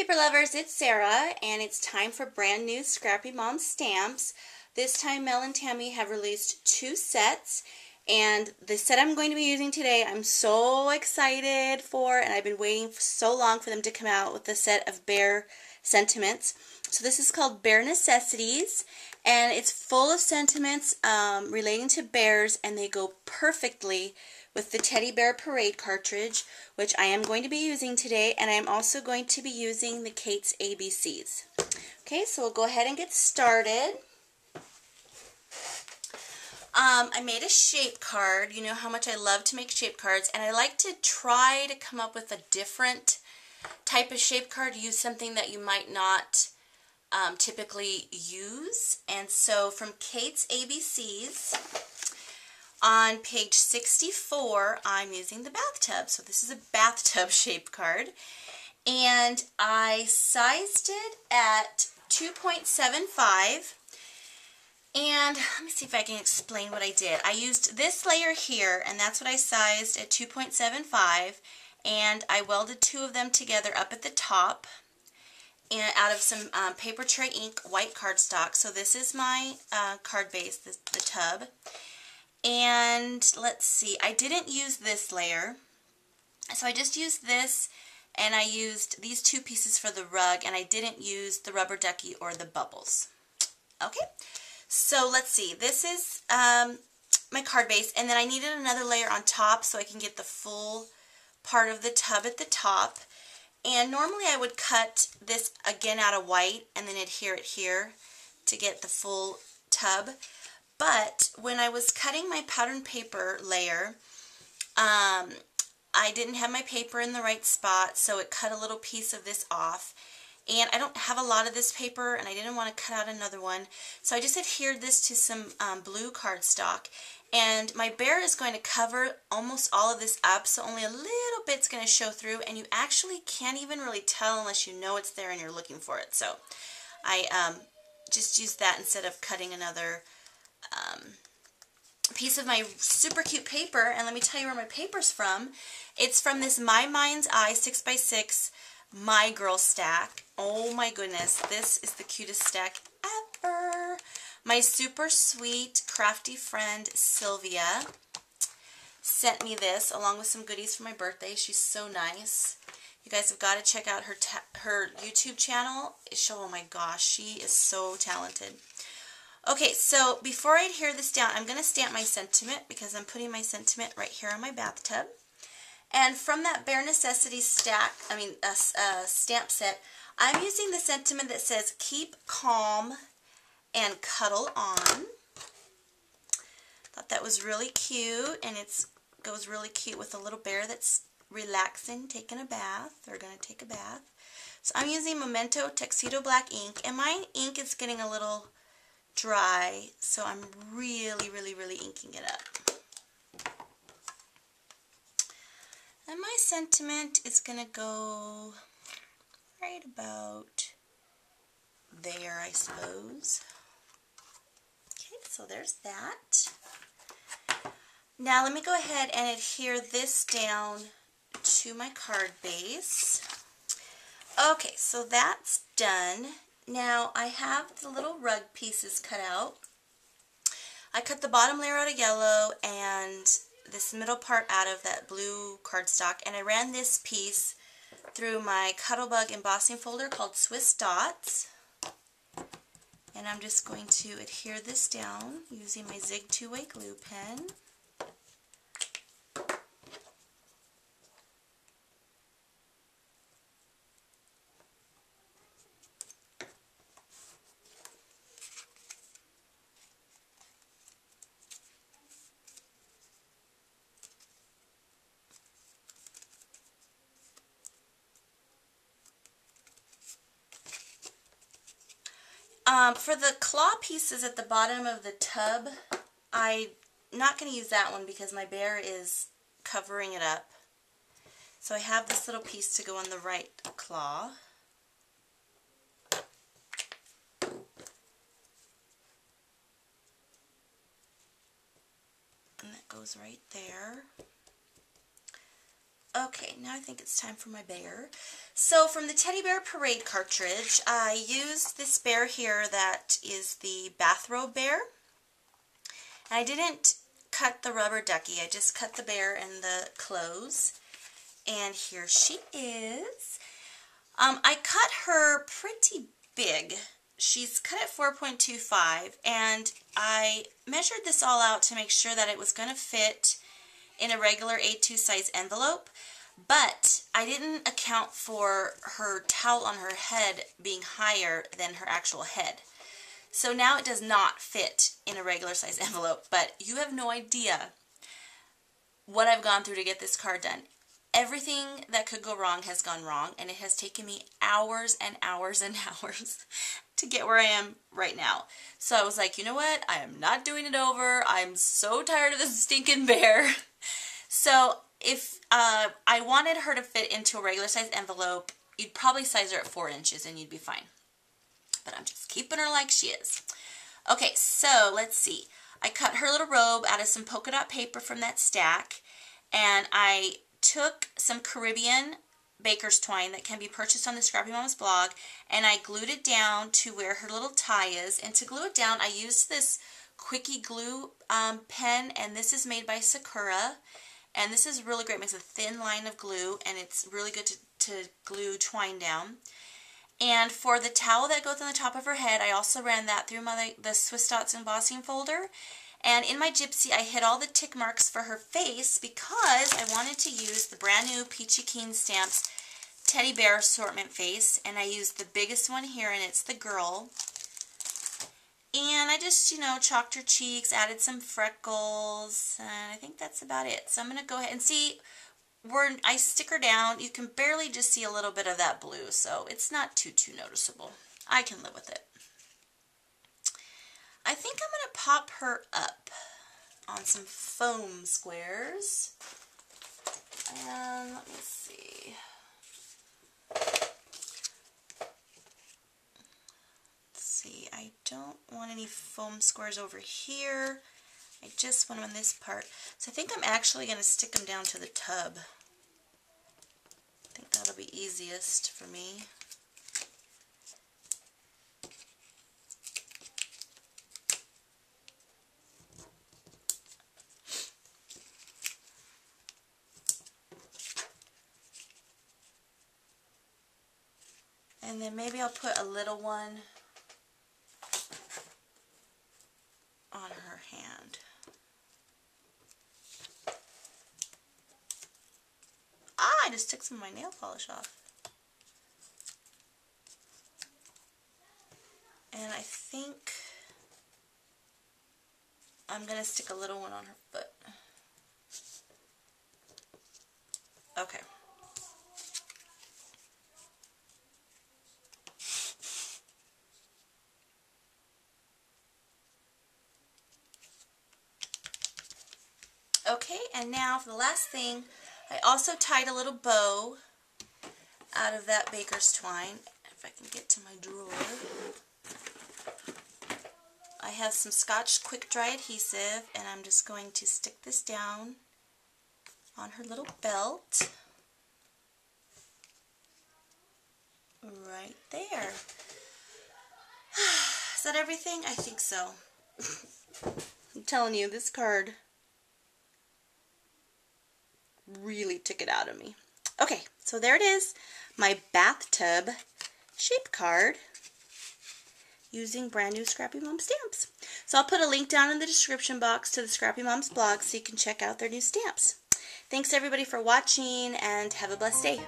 paper lovers, it's Sarah, and it's time for brand new Scrappy Mom stamps. This time Mel and Tammy have released 2 sets, and the set I'm going to be using today I'm so excited for, and I've been waiting for so long for them to come out with the set of bear sentiments. So this is called Bear Necessities, and it's full of sentiments relating to bears, and they go perfectly with the Teddy Bear Parade cartridge, which I am going to be using today, and I am also going to be using the Kate's ABCs. Okay, so we'll go ahead and get started. I made a shape card. You know how much I love to make shape cards, and I like to try to come up with a different type of shape card, use something that you might not typically use. And so from Kate's ABCs, on page 64, I'm using the bathtub. So this is a bathtub shape card. And I sized it at 2.75. And let me see if I can explain what I did. I used this layer here, and that's what I sized at 2.75. And I welded 2 of them together up at the top, and out of some paper tray ink white cardstock. So this is my card base, the tub. And let's see, I didn't use this layer, so I just used this, and I used these 2 pieces for the rug, and I didn't use the rubber ducky or the bubbles. Okay, so let's see, this is my card base, and then I needed another layer on top so I can get the full part of the tub at the top. And normally I would cut this again out of white and then adhere it here to get the full tub. But when I was cutting my pattern paper layer, I didn't have my paper in the right spot, so it cut a little piece of this off. And I don't have a lot of this paper, and I didn't want to cut out another one. So I just adhered this to some blue cardstock. And my bear is going to cover almost all of this up, so only a little bit's going to show through, and you actually can't even really tell unless you know it's there and you're looking for it. So I just used that instead of cutting another piece of my super cute paper. And let me tell you where my paper's from. It's from this My Mind's Eye 6x6 My Girl stack. Oh my goodness, this is the cutest stack ever. My super sweet crafty friend Sylvia sent me this along with some goodies for my birthday. She's so nice. You guys have got to check out her YouTube channel. Oh my gosh, she is so talented. Okay, so before I adhere this down, I'm going to stamp my sentiment because I'm putting my sentiment right here on my bathtub. And from that Bare Necessities stamp set, I'm using the sentiment that says, keep calm and cuddle on. Thought that was really cute, and it goes really cute with a little bear that's relaxing, taking a bath, or going to take a bath. So I'm using Memento Tuxedo Black ink, and my ink is getting a little dry, so I'm really inking it up. And my sentiment is going to go right about there, I suppose. Okay, so there's that. Now let me go ahead and adhere this down to my card base. Okay, so that's done. Now I have the little rug pieces cut out. I cut the bottom layer out of yellow and this middle part out of that blue cardstock, and I ran this piece through my Cuttlebug embossing folder called Swiss Dots. And I'm just going to adhere this down using my Zig 2-way glue pen. For the claw pieces at the bottom of the tub, I'm not going to use that one because my bear is covering it up. So I have this little piece to go on the right claw. And that goes right there. Okay, now I think it's time for my bear. So from the Teddy Bear Parade cartridge, I used this bear here that is the bathrobe bear. And I didn't cut the rubber ducky, I just cut the bear and the clothes. And here she is. I cut her pretty big. She's cut at 4.25, and I measured this all out to make sure that it was going to fit in a regular A2 size envelope, but I didn't account for her towel on her head being higher than her actual head. So now it does not fit in a regular size envelope, but you have no idea what I've gone through to get this card done. Everything that could go wrong has gone wrong, and it has taken me hours and hours and hours to get where I am right now. So I was like, you know what? I am not doing it over. I'm so tired of this stinking bear. So if I wanted her to fit into a regular size envelope, you'd probably size her at 4 inches and you'd be fine. But I'm just keeping her like she is. Okay, so let's see. I cut her little robe out of some polka dot paper from that stack, and I took some Caribbean baker's twine that can be purchased on the Scrappy Moms blog, and I glued it down to where her little tie is. And to glue it down, I used this Quickie glue pen, and this is made by Sakura. And this is really great. It makes a thin line of glue, and it's really good to glue twine down. And for the towel that goes on the top of her head, I also ran that through the Swiss Dots embossing folder. And in my Gypsy, I hid all the tick marks for her face because I wanted to use the brand new Peachy Keen Stamps Teddy Bear Assortment face. And I used the biggest one here, and it's the girl. And I just, you know, chalked her cheeks, added some freckles, and I think that's about it. So I'm going to go ahead and see where I stick her down. You can barely just see a little bit of that blue, so it's not too noticeable. I can live with it. I think I'm going to pop her up on some foam squares. And let me see. I don't want any foam squares over here. I just want them on this part. So I think I'm actually going to stick them down to the tub. I think that'll be easiest for me. And then maybe I'll put a little one on her hand. I just took some of my nail polish off. And I think I'm going to stick a little one on her foot. Okay. Okay, and now for the last thing, I also tied a little bow out of that baker's twine. If I can get to my drawer. I have some Scotch Quick Dry adhesive, and I'm just going to stick this down on her little belt. Right there. Is that everything? I think so. I'm telling you, this card really took it out of me. Okay, so there it is, my bathtub shape card using brand new Scrappy Mom stamps. So I'll put a link down in the description box to the Scrappy Moms blog so you can check out their new stamps. Thanks everybody for watching, and have a blessed day.